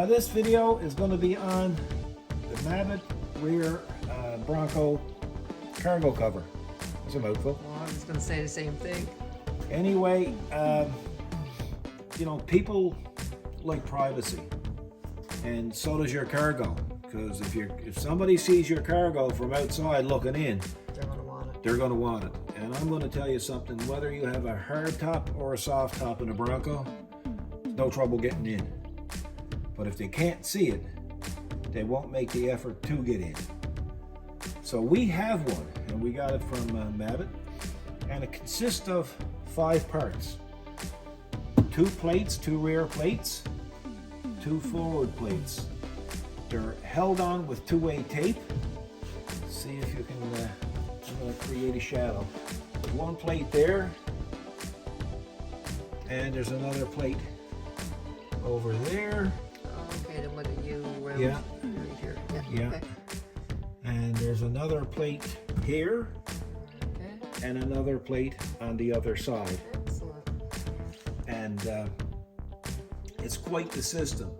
this video is going to be on the Mabett rear Bronco cargo cover. That's a mouthful. Well, I was going to say the same thing. Anyway, you know, people like privacy, and so does your cargo. Because if somebody sees your cargo from outside looking in, They're going to want it. they're going to want it. And I'm going to tell you something, whether you have a hard top or a soft top in a Bronco, there's no trouble getting in. But if they can't see it, they won't make the effort to get in. So we have one, and we got it from Mabett, and it consists of 5 parts. 2 plates, 2 rear plates, 2 forward plates. They're held on with 2-way tape. See if you can, I'm going to create a shadow. There's 1 plate there, and there's another plate over there. Okay, then what are you around Yeah. right here? Yeah. Okay. And there's another plate here, Okay. and another plate on the other side. Excellent. And it's quite the system.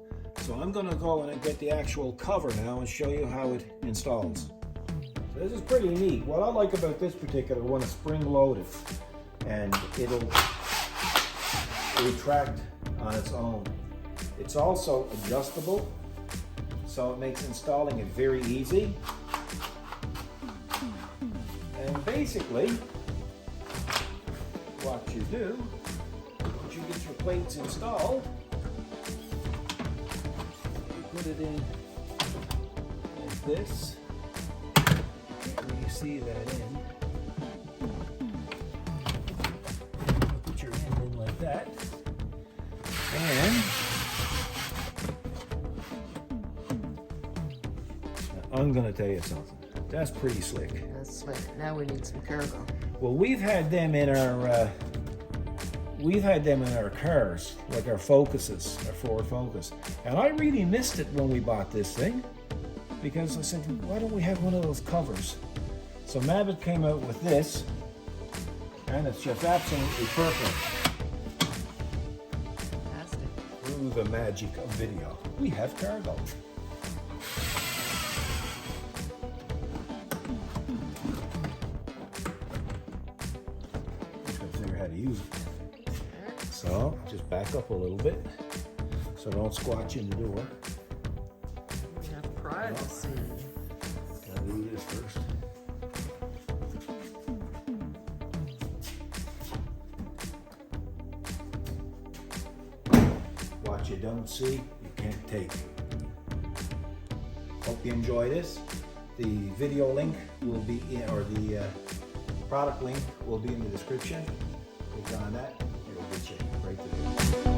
So I'm going to go and get the actual cover now and show you how it installs. So this is pretty neat. What I like about this particular one is spring loaded, and it'll retract on its own. It's also adjustable, so it makes installing it very easy. And basically, what you do, once you get your plates installed, put it in like this, and you see that in. Put your end in like that, and I'm going to tell you something. That's pretty slick. That's slick. Now we need some cargo. Well, we've had them in our cars, like our Focuses, our Ford Focus. And I really missed it when we bought this thing, because I said, why don't we have one of those covers? So Mabett came out with this, and it's just absolutely perfect. Fantastic. Through the magic of video, we have cargo. How to use it. So just back up a little bit, so don't squatch in the door. We have privacy. Gotta do this first. What you don't see, you can't take. Hope you enjoy this. The video link will be in, or the product link will be in the description. Click on that, it'll get you right to there.